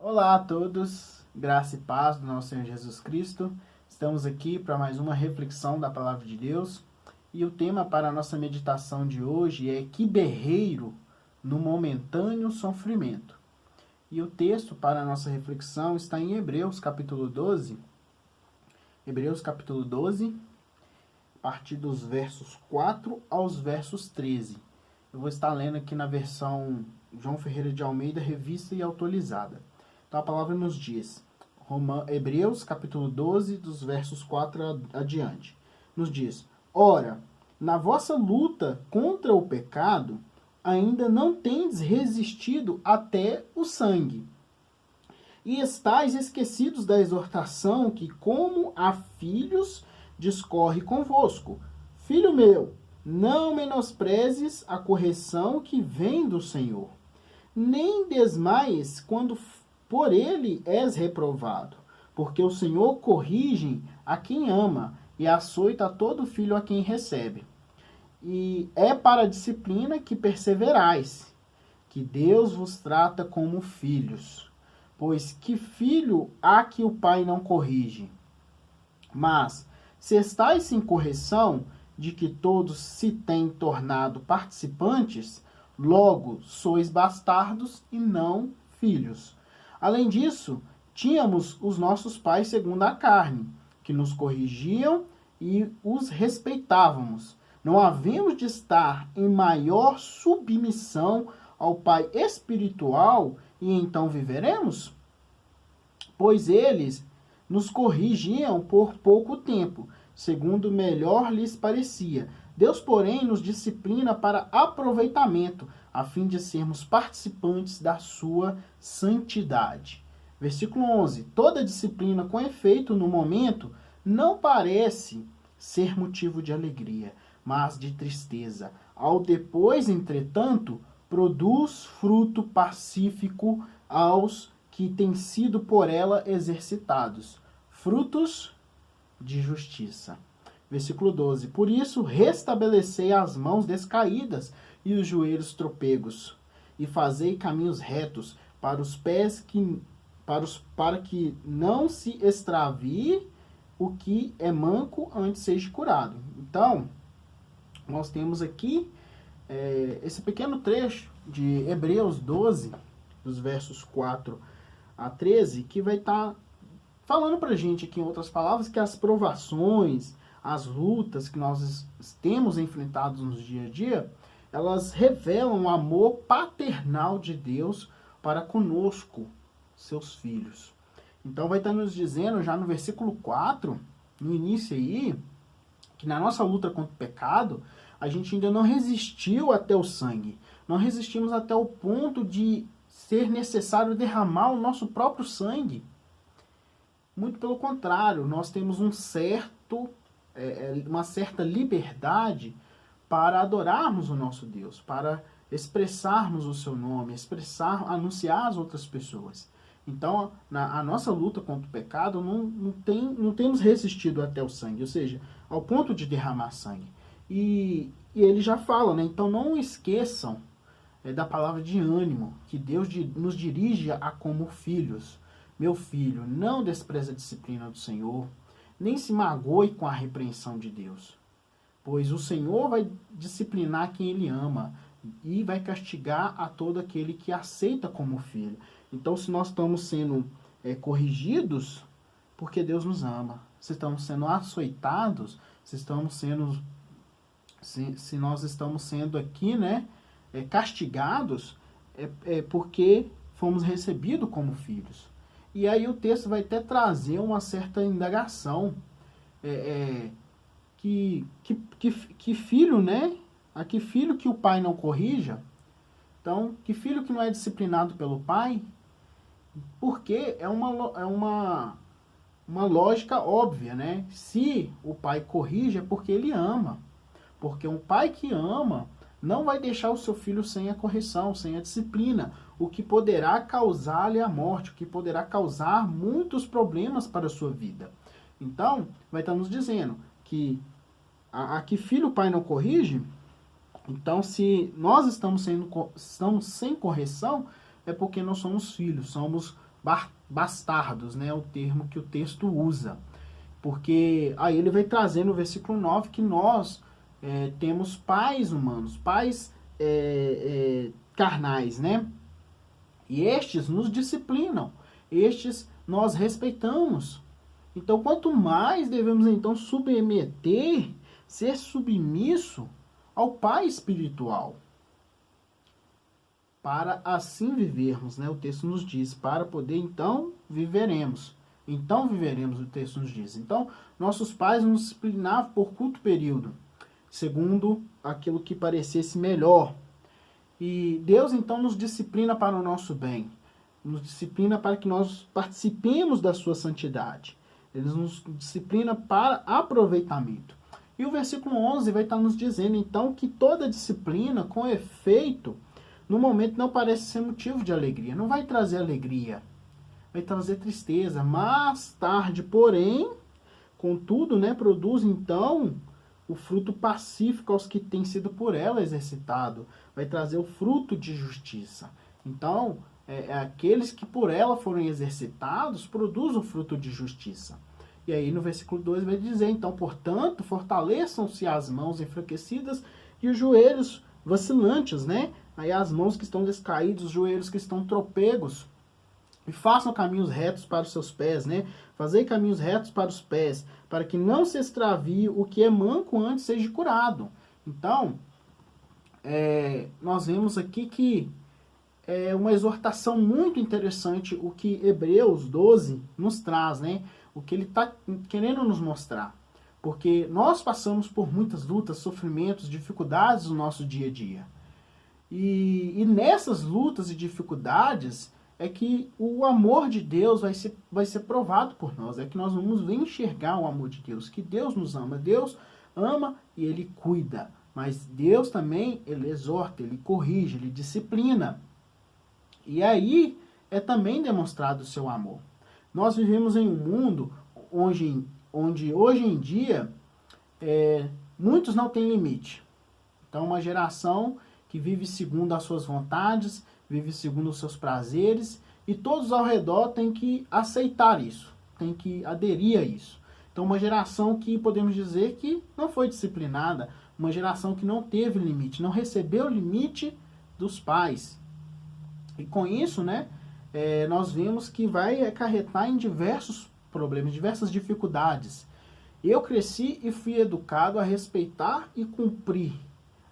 Olá a todos, graça e paz do nosso Senhor Jesus Cristo. Estamos aqui para mais uma reflexão da Palavra de Deus. E o tema para a nossa meditação de hoje é que berreiro no momentâneo sofrimento. E o texto para a nossa reflexão está em Hebreus capítulo 12. Hebreus capítulo 12, a partir dos versos 4 aos versos 13. Eu vou estar lendo aqui na versão João Ferreira de Almeida, revista e atualizada. Então a palavra nos diz, Hebreus capítulo 12, dos versos 4 adiante, nos diz: Ora, na vossa luta contra o pecado, ainda não tendes resistido até o sangue. E estáis esquecidos da exortação que, como a filhos, discorre convosco. Filho meu, não menosprezes a correção que vem do Senhor, nem desmaies quando por ele és reprovado, porque o Senhor corrige a quem ama e açoita todo filho a quem recebe. E é para a disciplina que perseverais, que Deus vos trata como filhos. Pois que filho há que o pai não corrige? Mas, se estáis sem correção, de que todos se têm tornado participantes, logo sois bastardos e não filhos. Além disso, tínhamos os nossos pais segundo a carne, que nos corrigiam e os respeitávamos. Não havemos de estar em maior submissão ao Pai espiritual e então viveremos? Pois eles nos corrigiam por pouco tempo, segundo melhor lhes parecia. Deus, porém, nos disciplina para aproveitamento, a fim de sermos participantes da sua santidade. Versículo 11. Toda disciplina com efeito no momento não parece ser motivo de alegria, mas de tristeza. Ao depois, entretanto, produz fruto pacífico aos que têm sido por ela exercitados. Frutos de justiça. Versículo 12. Por isso, restabelecei as mãos descaídas e os joelhos tropegos, e fazei caminhos retos para os pés para que não se extravie o que é manco antes seja curado. Então, nós temos aqui esse pequeno trecho de Hebreus 12, dos versos 4 a 13, que vai estar falando para a gente aqui, em outras palavras, que as provações, as lutas que nós temos enfrentados no dia a dia, elas revelam o amor paternal de Deus para conosco, seus filhos. Então vai estar nos dizendo, já no versículo 4, no início aí, que na nossa luta contra o pecado, a gente ainda não resistiu até o sangue. Não resistimos até o ponto de ser necessário derramar o nosso próprio sangue. Muito pelo contrário, nós temos uma certa liberdade para adorarmos o nosso Deus, para expressarmos o seu nome, anunciar às outras pessoas. Então, a nossa luta contra o pecado não temos resistido até o sangue, ou seja, ao ponto de derramar sangue. E ele já fala, né? Então não esqueçam da palavra de ânimo, que Deus nos dirige a como filhos. Meu filho, não despreze a disciplina do Senhor, nem se magoe com a repreensão de Deus. Pois o Senhor vai disciplinar quem Ele ama e vai castigar a todo aquele que aceita como filho. Então, se nós estamos sendo corrigidos, porque Deus nos ama. Se estamos sendo açoitados, se nós estamos sendo aqui, né, castigados, porque fomos recebidos como filhos. E aí o texto vai até trazer uma certa indagação, que filho, né? A que filho que o pai não corrija? Então, que filho que não é disciplinado pelo pai? Porque é uma lógica óbvia, né? Se o pai corrige é porque ele ama. Porque um pai que ama não vai deixar o seu filho sem a correção, sem a disciplina, o que poderá causar-lhe a morte, o que poderá causar muitos problemas para a sua vida. Então, vai estar nos dizendo que a que filho o pai não corrige? Então, se nós estamos sem correção, é porque nós somos filhos, somos bastardos, né? O termo que o texto usa. Porque aí ele vai trazer no versículo 9 que nós temos pais humanos, pais carnais, né? E estes nos disciplinam, estes nós respeitamos. Então, quanto mais devemos então submeter, ser submisso ao Pai espiritual, para assim vivermos, né? O texto nos diz, para poder então viveremos. Então viveremos, o texto nos diz. Então, nossos pais nos disciplinavam por curto período, segundo aquilo que parecesse melhor. E Deus então nos disciplina para o nosso bem, nos disciplina para que nós participemos da sua santidade. Ele nos disciplina para aproveitamento. E o versículo 11 vai estar nos dizendo então que toda disciplina, com efeito, no momento não parece ser motivo de alegria, não vai trazer alegria, vai trazer tristeza. Mais tarde, porém, contudo, né, produz então o fruto pacífico aos que têm sido por ela exercitado, vai trazer o fruto de justiça. Então, aqueles que por ela foram exercitados produzem o fruto de justiça. E aí no versículo 2 vai dizer, então, portanto, fortaleçam-se as mãos enfraquecidas e os joelhos vacilantes, né? Aí as mãos que estão descaídas, os joelhos que estão tropegos. E façam caminhos retos para os seus pés, né? Fazei caminhos retos para os pés, para que não se extravie o que é manco antes seja curado. Então, nós vemos aqui que é uma exortação muito interessante o que Hebreus 12 nos traz, né? O que ele está querendo nos mostrar. Porque nós passamos por muitas lutas, sofrimentos, dificuldades no nosso dia a dia. E nessas lutas e dificuldades é que o amor de Deus vai ser provado por nós. É que nós vamos enxergar o amor de Deus, que Deus nos ama. Deus ama e Ele cuida. Mas Deus também, Ele exorta, Ele corrige, Ele disciplina. E aí é também demonstrado o seu amor. Nós vivemos em um mundo onde hoje em dia muitos não têm limite. Então, uma geração que vive segundo as suas vontades, vive segundo os seus prazeres, e todos ao redor têm que aceitar isso, têm que aderir a isso. Então, uma geração que podemos dizer que não foi disciplinada, uma geração que não teve limite, não recebeu o limite dos pais. E com isso, né, nós vemos que vai acarretar em diversos problemas, diversas dificuldades. Eu cresci e fui educado a respeitar e cumprir,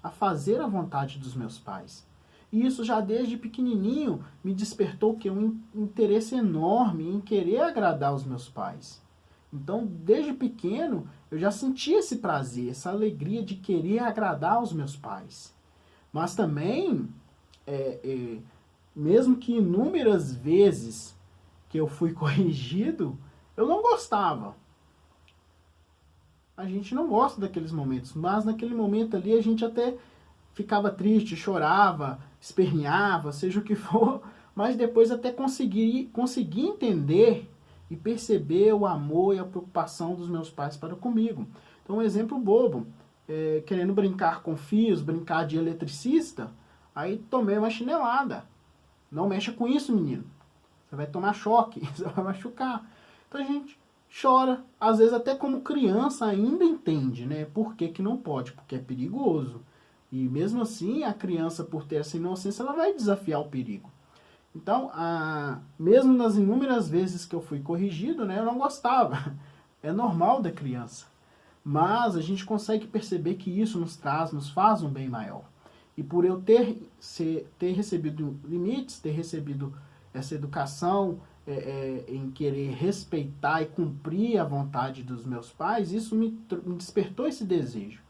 a fazer a vontade dos meus pais. E isso já desde pequenininho me despertou um interesse enorme em querer agradar os meus pais. Então, desde pequeno, eu já sentia esse prazer, essa alegria de querer agradar os meus pais. Mas também, mesmo que inúmeras vezes que eu fui corrigido, eu não gostava. A gente não gosta daqueles momentos, mas naquele momento ali a gente até ficava triste, chorava, esperneava, seja o que for, mas depois até consegui entender e perceber o amor e a preocupação dos meus pais para comigo. Então, um exemplo bobo, querendo brincar com fios, brincar de eletricista, aí tomei uma chinelada. Não mexa com isso, menino. Você vai tomar choque, você vai machucar. Então a gente chora, às vezes até como criança ainda entende, né? Por que não pode? Porque é perigoso. E mesmo assim, a criança, por ter essa inocência, ela vai desafiar o perigo. Então, mesmo nas inúmeras vezes que eu fui corrigido, né, eu não gostava. É normal da criança. Mas a gente consegue perceber que isso nos faz um bem maior. E por eu ter recebido limites, ter recebido essa educação em querer respeitar e cumprir a vontade dos meus pais, isso me despertou esse desejo.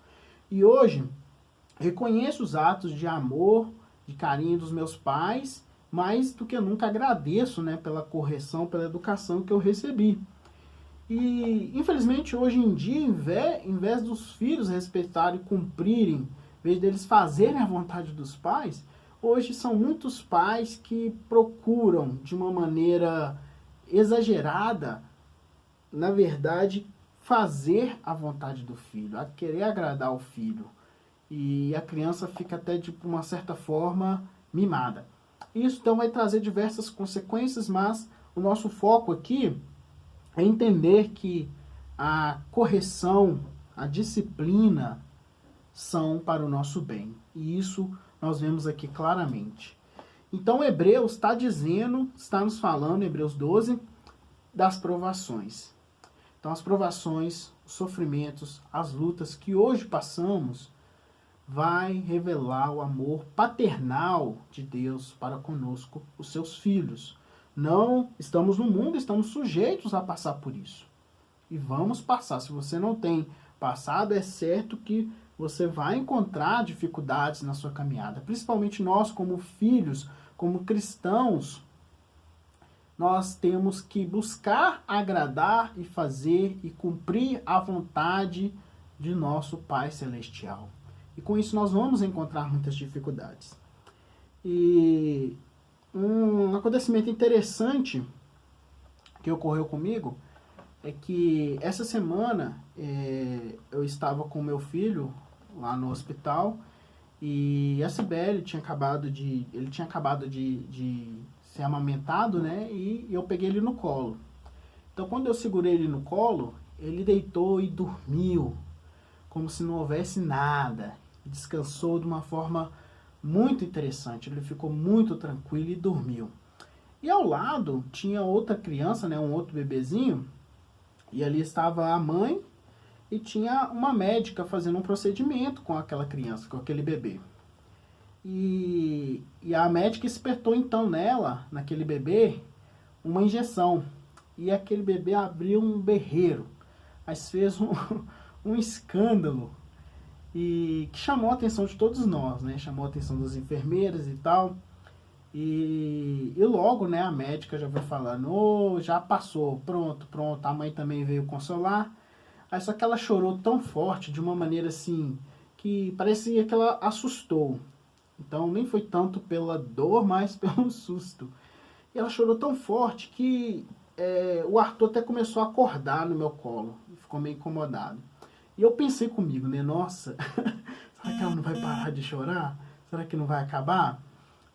E hoje, reconheço os atos de amor, de carinho dos meus pais, mais do que nunca agradeço, né, pela correção, pela educação que eu recebi. E, infelizmente, hoje em dia, em vez dos filhos respeitarem e cumprirem, em vez deles fazerem a vontade dos pais, hoje são muitos pais que procuram, de uma maneira exagerada, na verdade, fazer a vontade do filho, a querer agradar o filho. E a criança fica até, de uma certa forma, mimada. Isso então vai trazer diversas consequências, mas o nosso foco aqui é entender que a correção, a disciplina são para o nosso bem. E isso nós vemos aqui claramente. Então, Hebreus está dizendo, está nos falando, Hebreus 12, das provações. Então, as provações, os sofrimentos, as lutas que hoje passamos, vai revelar o amor paternal de Deus para conosco, os seus filhos. Não estamos no mundo, estamos sujeitos a passar por isso. E vamos passar. Se você não tem passado, é certo que você vai encontrar dificuldades na sua caminhada. Principalmente nós, como filhos, como cristãos, nós temos que buscar agradar e fazer e cumprir a vontade de nosso Pai Celestial. E com isso nós vamos encontrar muitas dificuldades. E um acontecimento interessante que ocorreu comigo é que essa semana eu estava com meu filho lá no hospital e a Cibele tinha acabado de ser amamentado, né? E eu peguei ele no colo. Então, quando eu segurei ele no colo, ele deitou e dormiu, como se não houvesse nada. Descansou de uma forma muito interessante. Ele ficou muito tranquilo e dormiu. E ao lado tinha outra criança, né? Um outro bebezinho. E ali estava a mãe e tinha uma médica fazendo um procedimento com aquela criança, com aquele bebê. E a médica espetou então naquele bebê, uma injeção. E aquele bebê abriu um berreiro. Mas fez um escândalo. E que chamou a atenção de todos nós, né? Chamou a atenção das enfermeiras e tal. E logo, né, a médica já foi falando, já passou, pronto. A mãe também veio consolar. Aí só que ela chorou tão forte, de uma maneira assim, que parecia que ela assustou. Então nem foi tanto pela dor, mas pelo susto. E ela chorou tão forte que o Arthur até começou a acordar no meu colo. Ficou meio incomodado. E eu pensei comigo, né? Nossa, será que ela não vai parar de chorar? Será que não vai acabar?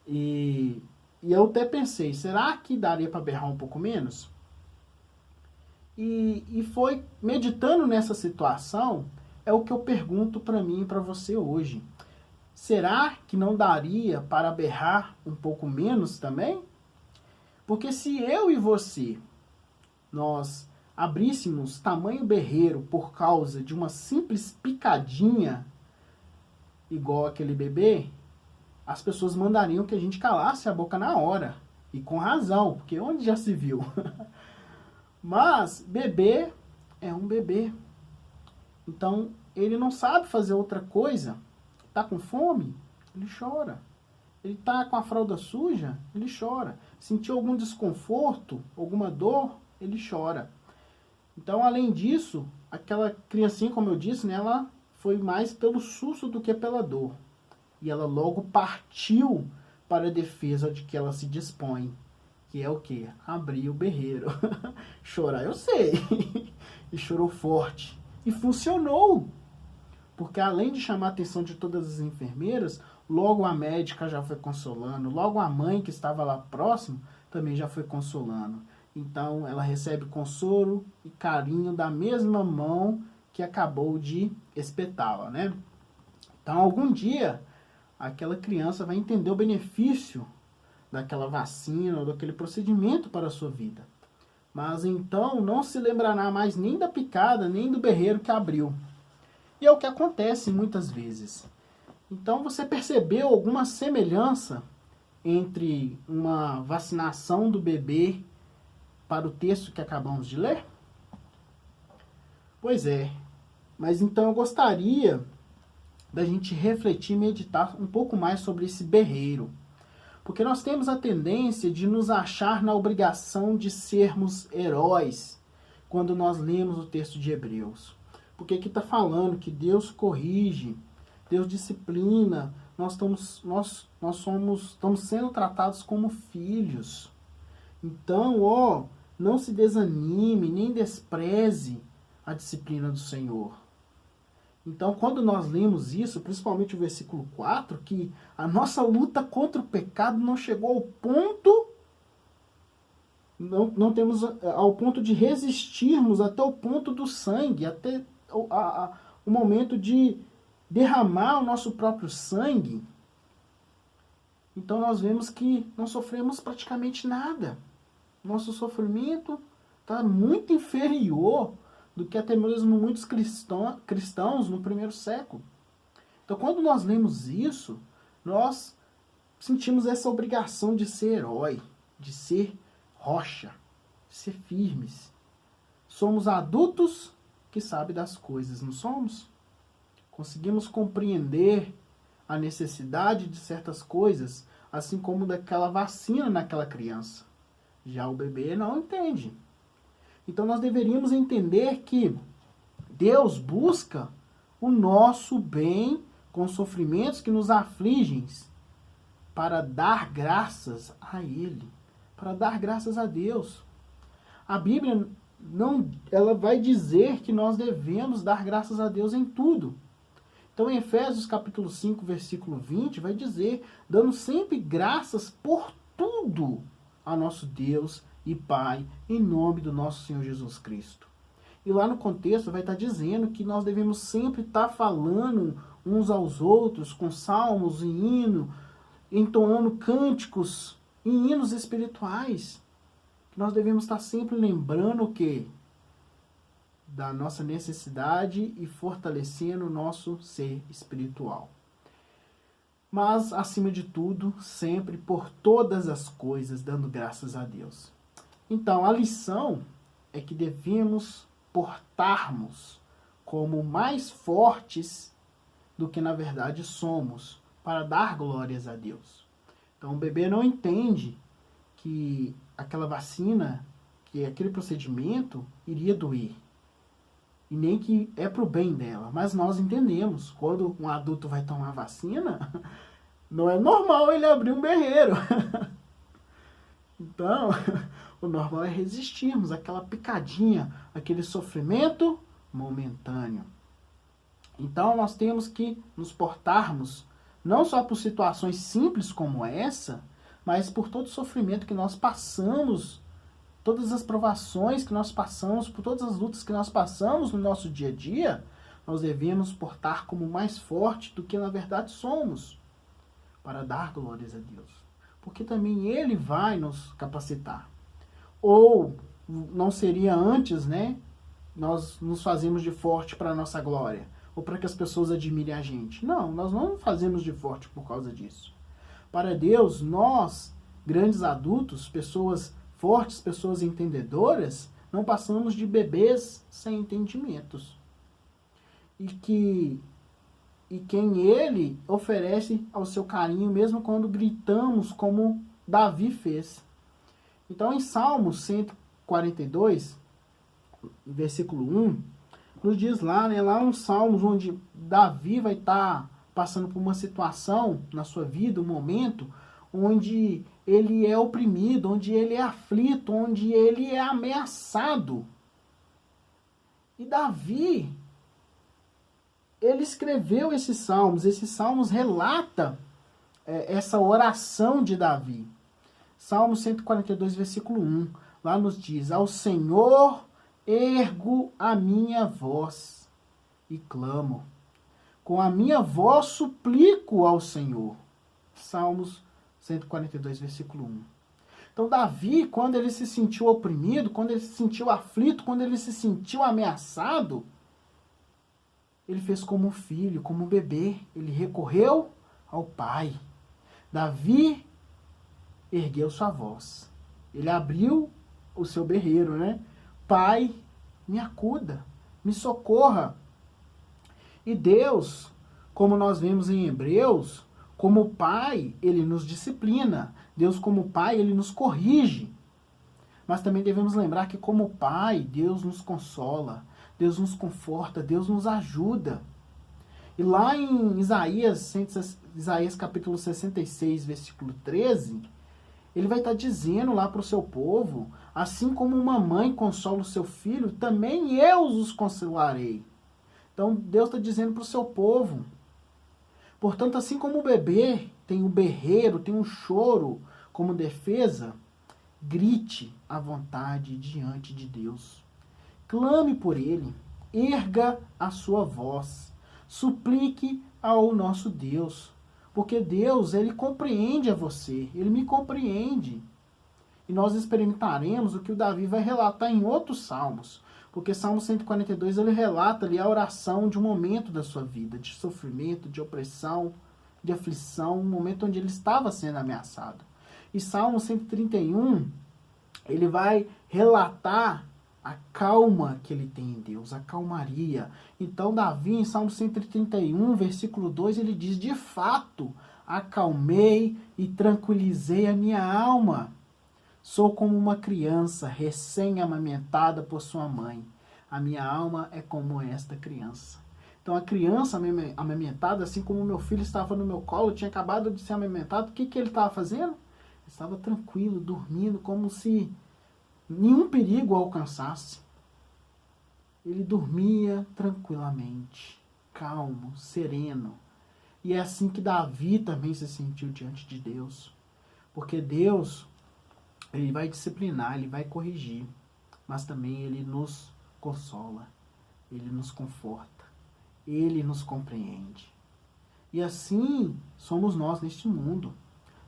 E eu até pensei, será que daria para berrar um pouco menos? E foi meditando nessa situação, é o que eu pergunto para mim e para você hoje. Será que não daria para berrar um pouco menos também? Porque se eu e você, nós abríssemos tamanho berreiro por causa de uma simples picadinha, igual aquele bebê, as pessoas mandariam que a gente calasse a boca na hora. E com razão, porque onde já se viu? Mas bebê é um bebê. Então, ele não sabe fazer outra coisa. Tá com fome? Ele chora. Ele tá com a fralda suja? Ele chora. Sentiu algum desconforto, alguma dor? Ele chora. Então, além disso, aquela criancinha, como eu disse, né, ela foi mais pelo susto do que pela dor. E ela logo partiu para a defesa de que ela se dispõe. Que é o quê? Abrir o berreiro. Chorar, eu sei. E chorou forte. E funcionou. Porque além de chamar a atenção de todas as enfermeiras, logo a médica já foi consolando. Logo a mãe que estava lá próximo também já foi consolando. Então, ela recebe consolo e carinho da mesma mão que acabou de espetá-la, né? Então, algum dia, aquela criança vai entender o benefício daquela vacina ou daquele procedimento para a sua vida. Mas, então, não se lembrará mais nem da picada, nem do berreiro que abriu. E é o que acontece muitas vezes. Então, você percebeu alguma semelhança entre uma vacinação do bebê para o texto que acabamos de ler? Pois é. Mas então eu gostaria da gente refletir e meditar um pouco mais sobre esse berreiro. Porque nós temos a tendência de nos achar na obrigação de sermos heróis quando nós lemos o texto de Hebreus. Porque aqui está falando que Deus corrige, Deus disciplina, nós estamos sendo tratados como filhos. Então, não se desanime, nem despreze a disciplina do Senhor. Então, quando nós lemos isso, principalmente o versículo 4, que a nossa luta contra o pecado não chegou ao ponto não temos ao ponto de resistirmos até o ponto do sangue, até o momento de derramar o nosso próprio sangue. Então nós vemos que não sofremos praticamente nada. Nosso sofrimento está muito inferior do que até mesmo muitos cristãos no primeiro século. Então quando nós lemos isso, nós sentimos essa obrigação de ser herói, de ser rocha, de ser firmes. Somos adultos que sabem das coisas, não somos? Conseguimos compreender a necessidade de certas coisas, assim como daquela vacina naquela criança. Já o bebê não entende. Então nós deveríamos entender que Deus busca o nosso bem com sofrimentos que nos afligem, para dar graças a Ele, para dar graças a Deus. A Bíblia ela vai dizer que nós devemos dar graças a Deus em tudo. Então, em Efésios capítulo 5, versículo 20, vai dizer, dando sempre graças por tudo a nosso Deus e Pai, em nome do nosso Senhor Jesus Cristo. E lá no contexto vai estar dizendo que nós devemos sempre estar falando uns aos outros, com salmos e hino, entoando cânticos e hinos espirituais. Nós devemos estar sempre lembrando o quê? Da nossa necessidade e fortalecendo o nosso ser espiritual. Mas, acima de tudo, sempre por todas as coisas, dando graças a Deus. Então, a lição é que devemos portarmos como mais fortes do que na verdade somos, para dar glórias a Deus. Então, o bebê não entende que aquela vacina, que aquele procedimento iria doer. E nem que é para o bem dela. Mas nós entendemos. Quando um adulto vai tomar vacina, não é normal ele abrir um berreiro. Então, o normal é resistirmos àquela picadinha, aquele sofrimento momentâneo. Então, nós temos que nos portarmos não só por situações simples como essa, mas por todo o sofrimento que nós passamos, todas as provações que nós passamos, por todas as lutas que nós passamos no nosso dia a dia, nós devemos portar como mais forte do que na verdade somos, para dar glórias a Deus. Porque também Ele vai nos capacitar. Ou não seria antes, né? Nós nos fazemos de forte para a nossa glória, ou para que as pessoas admirem a gente. Não, nós não fazemos de forte por causa disso. Para Deus, nós, grandes adultos, pessoas fortes, pessoas entendedoras, não passamos de bebês sem entendimentos. E quem Ele oferece ao seu carinho, mesmo quando gritamos, como Davi fez. Então, em Salmos 142, versículo 1, nos diz lá, né, lá uns salmos onde Davi vai estar passando por uma situação na sua vida, um momento, onde ele é oprimido, onde ele é aflito, onde ele é ameaçado. E Davi, ele escreveu esses salmos relata essa oração de Davi. Salmo 142, versículo 1, lá nos diz, ao Senhor ergo a minha voz e clamo. Com a minha voz suplico ao Senhor. Salmos 142, versículo 1. Então, Davi, quando ele se sentiu oprimido, quando ele se sentiu aflito, quando ele se sentiu ameaçado, ele fez como um filho, como um bebê. Ele recorreu ao Pai. Davi ergueu sua voz. Ele abriu o seu berreiro, né? Pai, me acuda, me socorra. E Deus, como nós vemos em Hebreus, como Pai, Ele nos disciplina. Deus, como Pai, Ele nos corrige. Mas também devemos lembrar que, como Pai, Deus nos consola, Deus nos conforta, Deus nos ajuda. E lá em Isaías capítulo 66, versículo 13, Ele vai estar dizendo lá para o seu povo, assim como uma mãe consola o seu filho, também eu os consolarei. Então Deus está dizendo para o seu povo. Portanto, assim como o bebê tem um berreiro, tem um choro como defesa, grite à vontade diante de Deus. Clame por Ele, erga a sua voz, suplique ao nosso Deus, porque Deus, Ele compreende a você, Ele me compreende. E nós experimentaremos o que o Davi vai relatar em outros salmos, porque Salmo 142 ele relata ali a oração de um momento da sua vida, de sofrimento, de opressão, de aflição, um momento onde ele estava sendo ameaçado. E Salmo 131, ele vai relatar a calma que ele tem em Deus, a calmaria. Então Davi, em Salmo 131, versículo 2, ele diz: de fato, acalmei e tranquilizei a minha alma. Sou como uma criança recém-amamentada por sua mãe. A minha alma é como esta criança. Então a criança amamentada, assim como meu filho estava no meu colo, tinha acabado de ser amamentado, o que ele estava fazendo? Ele estava tranquilo, dormindo, como se nenhum perigo o alcançasse. Ele dormia tranquilamente, calmo, sereno. E é assim que Davi também se sentiu diante de Deus. Porque Deus, Ele vai disciplinar, Ele vai corrigir, mas também Ele nos consola, Ele nos conforta, Ele nos compreende. E assim somos nós neste mundo.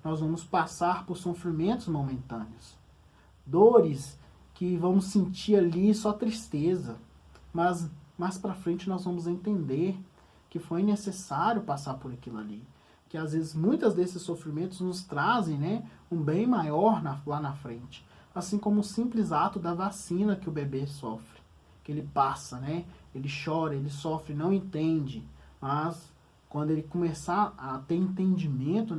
Nós vamos passar por sofrimentos momentâneos, dores que vamos sentir ali só tristeza, mas mais para frente nós vamos entender que foi necessário passar por aquilo ali. Que às vezes muitos desses sofrimentos nos trazem, um bem maior lá na frente. Assim como o simples ato da vacina que o bebê sofre. Que ele passa, ele chora, ele sofre, não entende. Mas quando ele começar a ter entendimento,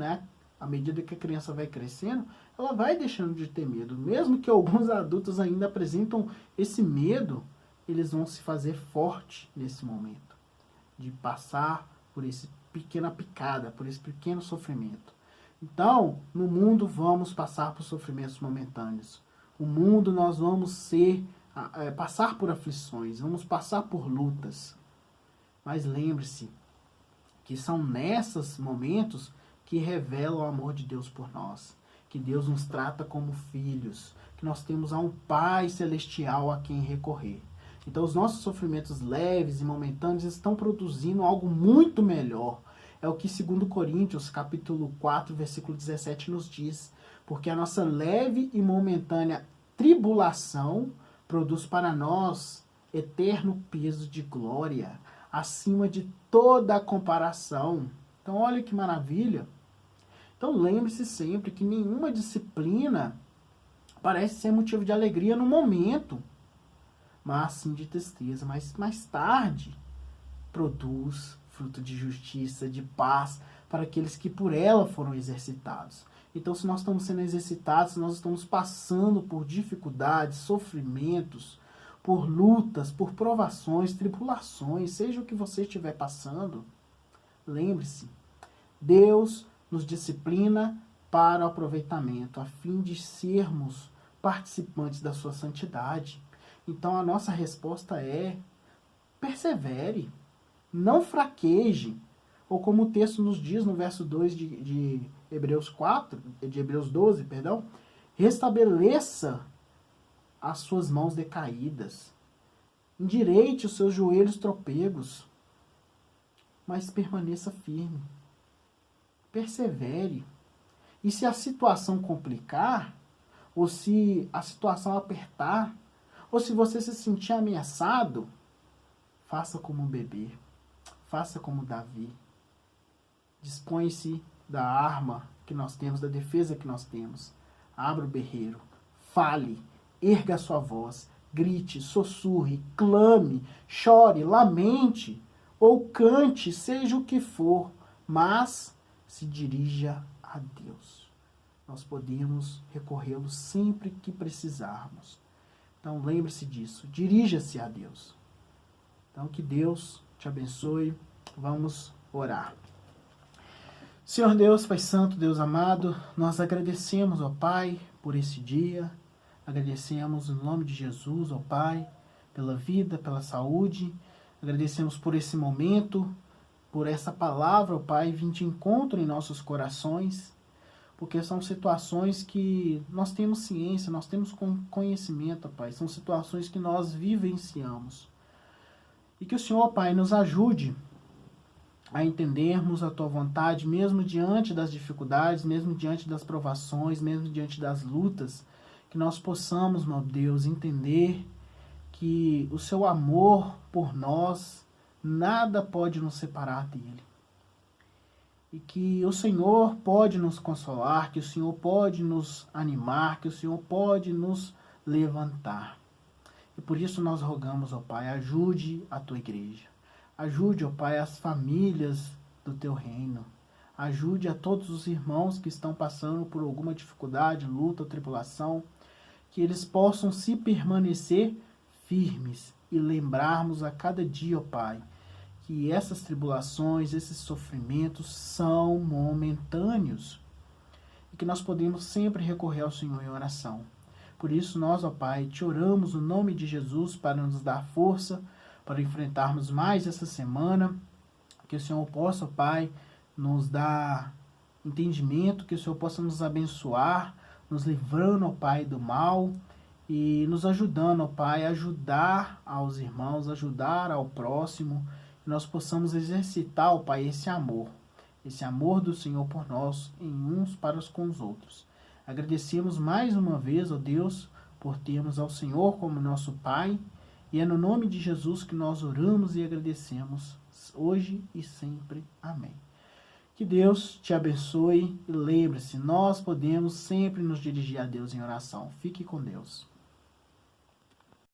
à medida que a criança vai crescendo, ela vai deixando de ter medo. Mesmo que alguns adultos ainda apresentam esse medo, eles vão se fazer forte nesse momento. De passar por esse pequena picada, por esse pequeno sofrimento. Então, no mundo vamos passar por sofrimentos momentâneos. No mundo nós vamos passar por aflições, vamos passar por lutas. Mas lembre-se que são nesses momentos que revela o amor de Deus por nós. Que Deus nos trata como filhos, que nós temos um Pai Celestial a quem recorrer. Então os nossos sofrimentos leves e momentâneos estão produzindo algo muito melhor. É o que 2 Coríntios, capítulo 4, versículo 17 nos diz. Porque a nossa leve e momentânea tribulação produz para nós eterno peso de glória, acima de toda a comparação. Então olha que maravilha. Então lembre-se sempre que nenhuma disciplina parece ser motivo de alegria no momento, mas sim de tristeza. Mas mais tarde produz fruto de justiça, de paz para aqueles que por ela foram exercitados. Então, se nós estamos sendo exercitados, nós estamos passando por dificuldades, sofrimentos, por lutas, por provações, tribulações, seja o que você estiver passando, lembre-se, Deus nos disciplina para o aproveitamento, a fim de sermos participantes da sua santidade. Então a nossa resposta é: persevere, não fraqueje, ou como o texto nos diz no verso 2 de Hebreus 12, restabeleça as suas mãos decaídas, endireite os seus joelhos tropegos, mas permaneça firme, persevere. E se a situação complicar, ou se a situação apertar, ou se você se sentir ameaçado, faça como um bebê, faça como Davi. Dispõe-se da arma que nós temos, da defesa que nós temos. Abra o berreiro, fale, erga a sua voz, grite, sussurre, clame, chore, lamente, ou cante, seja o que for, mas se dirija a Deus. Nós podemos recorrê-lo sempre que precisarmos. Então lembre-se disso, dirija-se a Deus. Então que Deus te abençoe. Vamos orar. Senhor Deus, Pai Santo, Deus amado, nós agradecemos, ó Pai, por esse dia. Agradecemos no nome de Jesus, ó Pai, pela vida, pela saúde. Agradecemos por esse momento, por essa palavra, ó Pai, vindo de encontro em nossos corações. porque são situações que nós temos ciência, nós temos conhecimento, ó Pai, são situações que nós vivenciamos. E que o Senhor, ó Pai, nos ajude a entendermos a Tua vontade, mesmo diante das dificuldades, mesmo diante das provações, mesmo diante das lutas, que nós possamos, meu Deus, entender que o Seu amor por nós, nada pode nos separar dele. E que o Senhor pode nos consolar, que o Senhor pode nos animar, que o Senhor pode nos levantar. E por isso nós rogamos, ó Pai, ajude a Tua igreja. Ajude, ó Pai, as famílias do Teu reino. Ajude a todos os irmãos que estão passando por alguma dificuldade, luta ou tribulação, que eles possam se permanecer firmes e lembrarmos a cada dia, ó Pai, que essas tribulações, esses sofrimentos são momentâneos e que nós podemos sempre recorrer ao Senhor em oração. Por isso nós, ó Pai, te oramos no nome de Jesus para nos dar força, para enfrentarmos mais essa semana, que o Senhor possa, ó Pai, nos dar entendimento, que o Senhor possa nos abençoar, nos livrando, ó Pai, do mal e nos ajudando, ó Pai, a ajudar aos irmãos, ajudar ao próximo, que nós possamos exercitar, ó Pai, esse amor do Senhor por nós, em uns para os com os outros. Agradecemos mais uma vez, ó Deus, por termos ao Senhor como nosso Pai, e é no nome de Jesus que nós oramos e agradecemos, hoje e sempre. Amém. Que Deus te abençoe e lembre-se, nós podemos sempre nos dirigir a Deus em oração. Fique com Deus.